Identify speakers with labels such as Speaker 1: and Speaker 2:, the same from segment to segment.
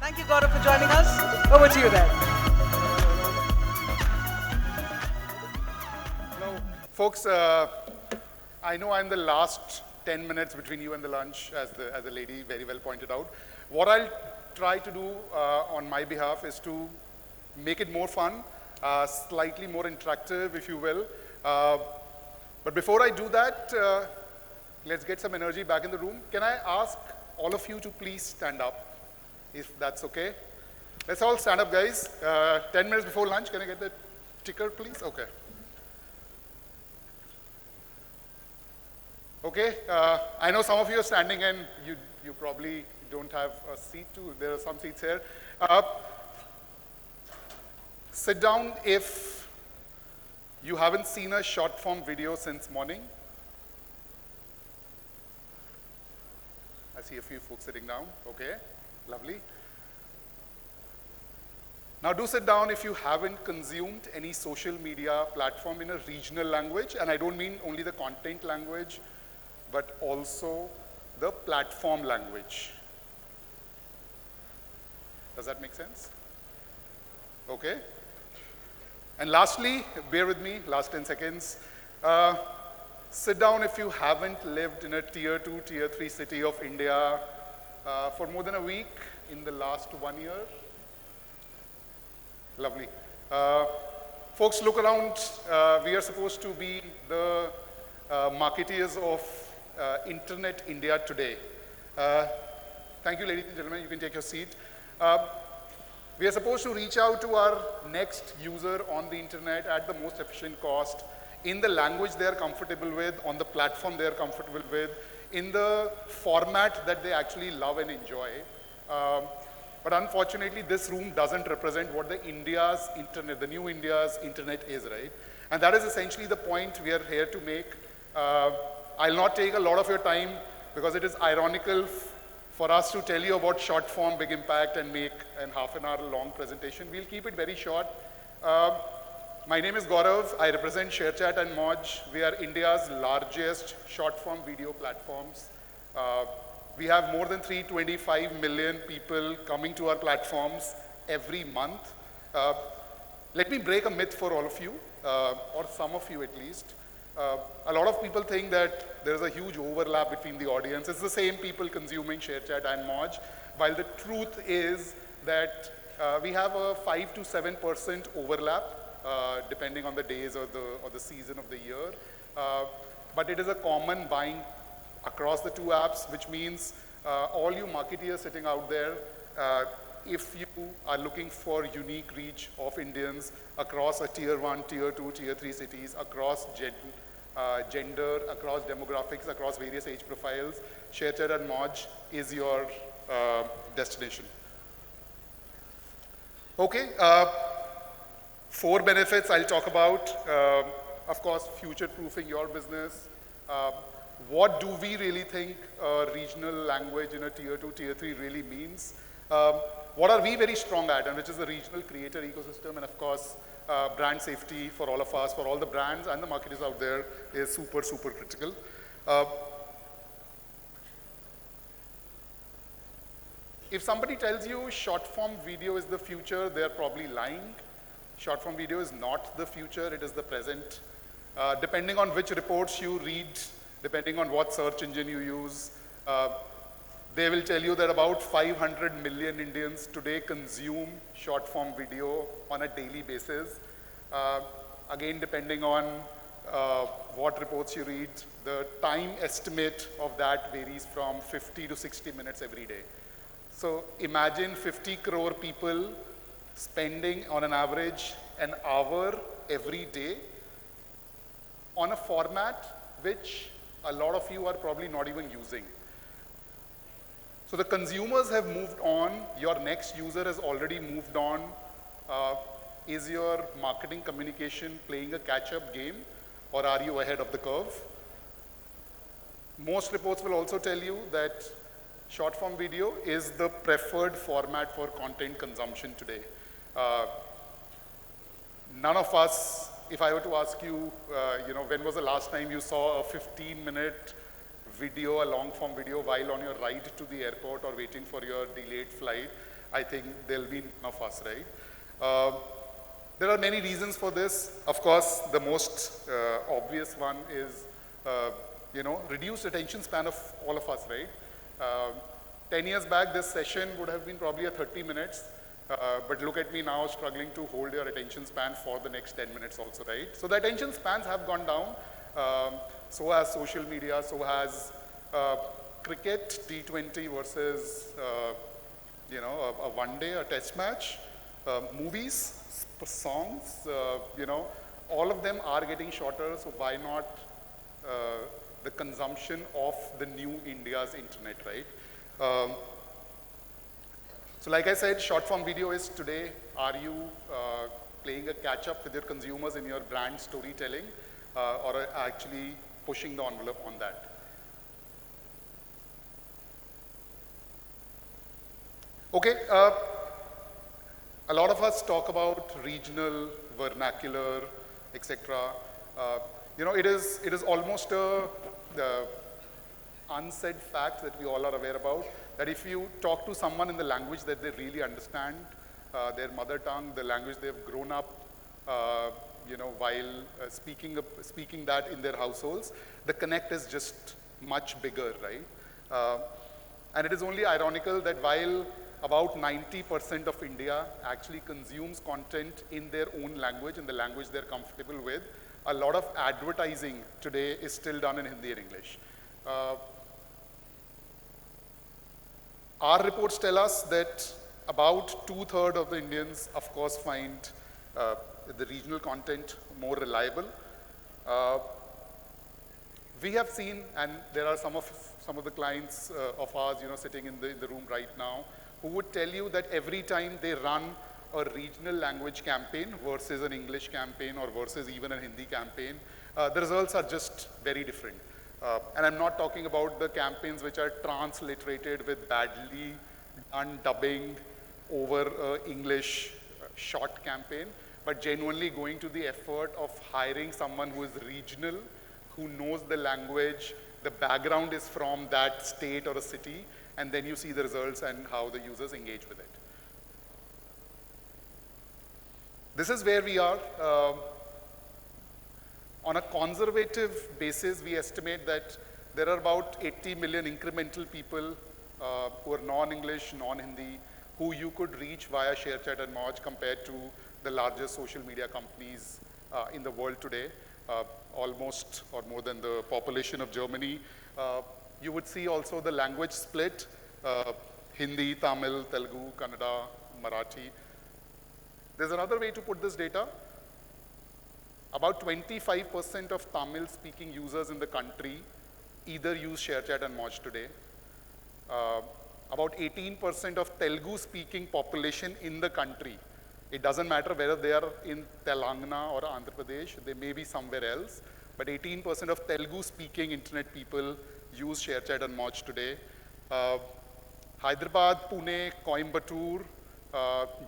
Speaker 1: Thank you, Gaurav, for joining us. Over to you then.
Speaker 2: Now, folks, I know I'm the last 10 minutes between you and the lunch, as the lady very well pointed out. What I'll try to do on my behalf is to make it more fun, slightly more interactive, if you will. But before I do that, let's get some energy back in the room. Can I ask all of you to please stand up, if that's okay? Let's all stand up, guys. 10 minutes before lunch, can I get the ticker, please? Okay. Okay, I know some of you are standing and you probably don't have a seat too. There are some seats here. Sit down if you haven't seen a short form video since morning. I see a few folks sitting down. Okay, lovely. Now do sit down if you haven't consumed any social media platform in a regional language, and I don't mean only the content language, but also the platform language. Does that make sense? Okay. And lastly, bear with me, last 10 seconds. Sit down if you haven't lived in a tier 2, tier 3 city of India for more than a week in the last 1 year. Lovely. Folks, look around. We are supposed to be the marketeers of Internet India today. Thank you, ladies and gentlemen. You can take your seat. We are supposed to reach out to our next user on the internet at the most efficient cost, in the language they are comfortable with, on the platform they are comfortable with, in the format that they actually love and enjoy. But unfortunately, this room doesn't represent what the India's internet, the new India's internet is, right? And that is essentially the point we are here to make. I'll not take a lot of your time because it is ironical for us to tell you about short form, big impact, and make a half an hour long presentation. We'll keep it very short. My name is Gaurav. I represent ShareChat and Moj. We are India's largest short form video platforms. We have more than 325 million people coming to our platforms every month. Let me break a myth for all of you, or some of you at least. A lot of people think that there's a huge overlap between the audience. It's the same people consuming ShareChat and Moj, while the truth is that we have a 5 to 7% overlap, depending on the days or the season of the year. But it is a common buying across the two apps, which means all you marketeers sitting out there, if you are looking for unique reach of Indians across a tier 1, tier 2, tier 3 cities, across gender, across demographics, across various age profiles, ShareChat and Moj is your destination. Okay, 4 benefits I'll talk about. Of course, future-proofing your business. What do we really think a regional language in a tier 2, tier 3 really means? What are we very strong at, and which is the regional creator ecosystem, and of course, brand safety for all of us, for all the brands and the marketers out there is super, super critical. If somebody tells you short form video is the future, they're probably lying. Short form video is not the future, it is the present. Depending on which reports you read, depending on what search engine you use, they will tell you that about 500 million Indians today consume short form video on a daily basis. Again, depending on what reports you read, the time estimate of that varies from 50 to 60 minutes every day. So imagine 50 crore people spending on an average an hour every day on a format which a lot of you are probably not even using. So the consumers have moved on, your next user has already moved on. Is your marketing communication playing a catch-up game, or are you ahead of the curve? Most reports will also tell you that short form video is the preferred format for content consumption today. None of us, if I were to ask you, when was the last time you saw a 15-minute video, a long-form video, while on your ride to the airport or waiting for your delayed flight, I think there'll be none of us, right? Uh, there are many reasons for this. Of course, the most obvious one is, reduced attention span of all of us, right? Uh, 10 years back, this session would have been probably a 30 minutes, but look at me now struggling to hold your attention span for the next 10 minutes also, right? So the attention spans have gone down, so has social media, so has cricket, T20 versus, a one day, a test match, movies, songs, all of them are getting shorter, so why not the consumption of the new India's internet, right? So like I said, short form video is today, are you playing a catch up with your consumers in your brand storytelling or are actually pushing the envelope on that? Okay, a lot of us talk about regional, vernacular, etc. It is almost a unsaid fact that we all are aware about, that if you talk to someone in the language that they really understand, their mother tongue, the language they've grown up, while speaking that in their households, the connect is just much bigger, right? And it is only ironical that while about 90% of India actually consumes content in their own language, in the language they're comfortable with, a lot of advertising today is still done in Hindi and English. Our reports tell us that about 2/3 of the Indians, of course, find the regional content more reliable. We have seen, and there are some of the clients of ours, sitting in the room right now, who would tell you that every time they run a regional language campaign versus an English campaign or versus even a Hindi campaign, the results are just very different. And I'm not talking about the campaigns which are transliterated with badly done dubbing over English short campaign, but genuinely going to the effort of hiring someone who is regional, who knows the language, the background is from that state or a city, and then you see the results and how the users engage with it. This is where we are. On a conservative basis, we estimate that there are about 80 million incremental people who are non-English, non-Hindi, who you could reach via ShareChat and Moj compared to the largest social media companies in the world today, almost or more than the population of Germany. You would see also the language split, Hindi, Tamil, Telugu, Kannada, Marathi. There's another way to put this data. About 25% of Tamil-speaking users in the country either use ShareChat and Moj today. About 18% of Telugu-speaking population in the country. It doesn't matter whether they are in Telangana or Andhra Pradesh, they may be somewhere else, but 18% of Telugu-speaking internet people use ShareChat and Moj today. Hyderabad, Pune, Coimbatore,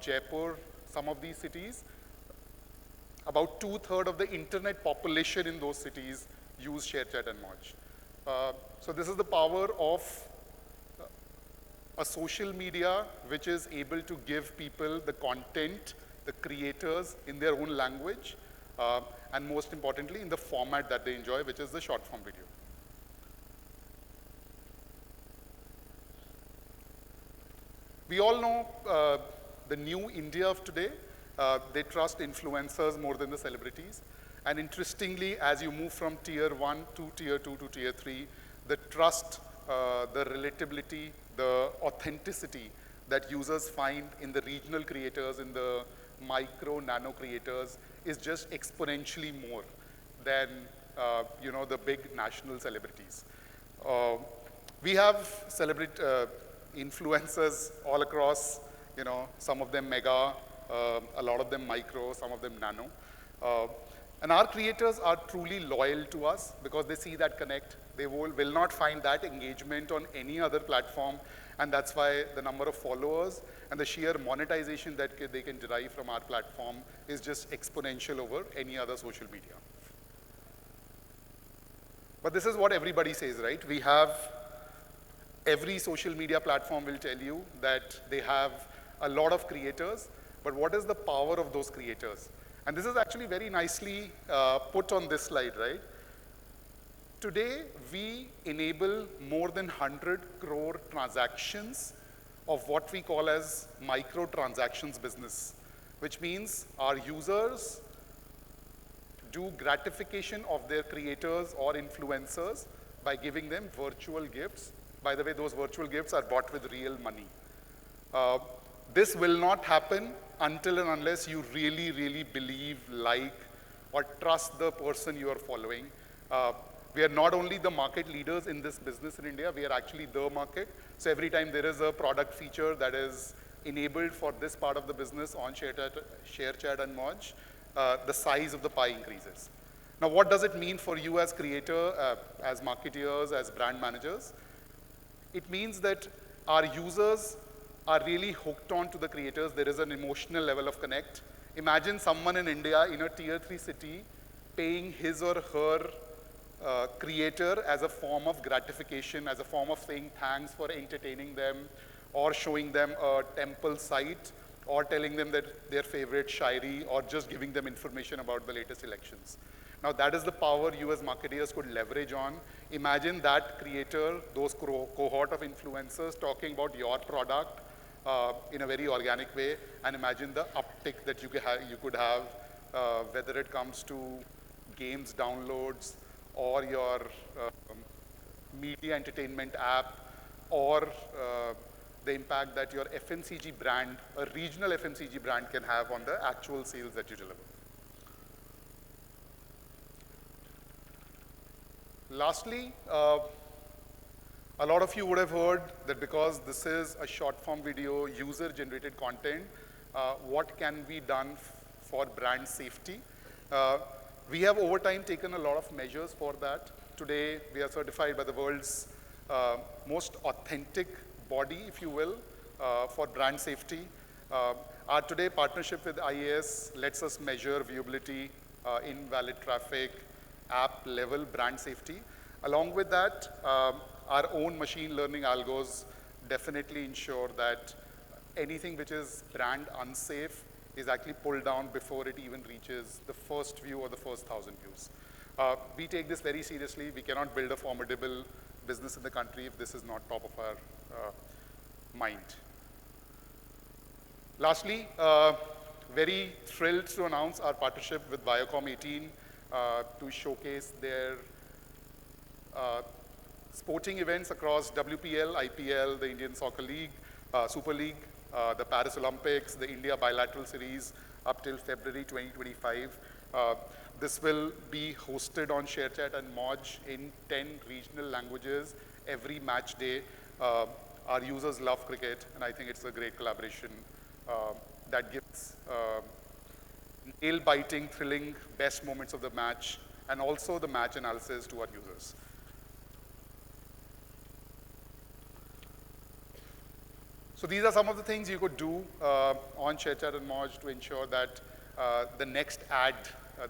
Speaker 2: Jaipur, some of these cities, about 2/3 of the internet population in those cities use ShareChat and Moj. So this is the power of a social media which is able to give people the content, the creators in their own language, and most importantly in the format that they enjoy, which is the short form video. We all know the new India of today. They trust influencers more than the celebrities. And interestingly, as you move from tier 1 to tier 2 to tier 3, the trust, the relatability, the authenticity that users find in the regional creators, in the micro, nano creators, is just exponentially more than the big national celebrities. We have influencers all across, some of them mega, a lot of them micro, some of them nano. And our creators are truly loyal to us because they see that connect. They will not find that engagement on any other platform, and that's why the number of followers and the sheer monetization that they can derive from our platform is just exponential over any other social media. But this is what everybody says, right? Every social media platform will tell you that they have a lot of creators, but what is the power of those creators? And this is actually very nicely put on this slide, right? Today, we enable more than 100 crore transactions of what we call as microtransactions business, which means our users do gratification of their creators or influencers by giving them virtual gifts. By the way, those virtual gifts are bought with real money. This will not happen until and unless you really, really believe, like, or trust the person you are following. We are not only the market leaders in this business in India, we are actually the market. So every time there is a product feature that is enabled for this part of the business on ShareChat and Moj, the size of the pie increases. Now, what does it mean for you as creator, as marketeers, as brand managers? It means that our users are really hooked on to the creators. There is an emotional level of connect. Imagine someone in India in a tier 3 city paying his or her creator as a form of gratification, as a form of saying thanks for entertaining them, or showing them a temple site, or telling them that their favorite shairi, or just giving them information about the latest elections. Now that is the power you as marketers could leverage on. Imagine that creator, those cohort of influencers talking about your product in a very organic way, and imagine the uptick that you could have, whether it comes to games downloads, or your media entertainment app, or the impact that your FMCG brand, a regional FMCG brand, can have on the actual sales that you deliver. Lastly, a lot of you would have heard that because this is a short form video, user-generated content, what can be done for brand safety? We have over time taken a lot of measures for that. Today, we are certified by the world's most authentic body, if you will, for brand safety. Our today partnership with IAS lets us measure viewability, invalid traffic, app level brand safety. Along with that, our own machine learning algos definitely ensure that anything which is brand unsafe is actually pulled down before it even reaches the first view or the first 1,000 views. We take this very seriously. We cannot build a formidable business in the country if this is not top of our mind. Lastly, very thrilled to announce our partnership with Viacom 18 to showcase their sporting events across WPL, IPL, the Indian Soccer League, Super League, the Paris Olympics, the India Bilateral Series up till February 2025. This will be hosted on ShareChat and Moj in 10 regional languages every match day. Our users love cricket, and I think it's a great collaboration that gives nail-biting, thrilling, best moments of the match, and also the match analysis to our users. So these are some of the things you could do on ShareChat and Moj to ensure that the next ad,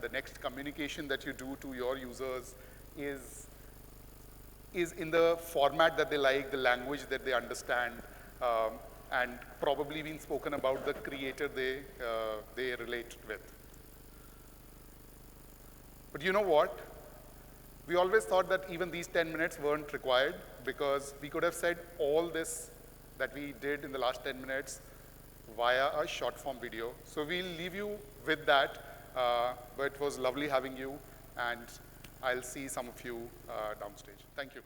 Speaker 2: the next communication that you do to your users is in the format that they like, the language that they understand, and probably being spoken about the creator they relate with. But you know what? We always thought that even these 10 minutes weren't required, because we could have said all this that we did in the last 10 minutes via a short form video. So we'll leave you with that, but it was lovely having you, and I'll see some of you downstage. Thank you.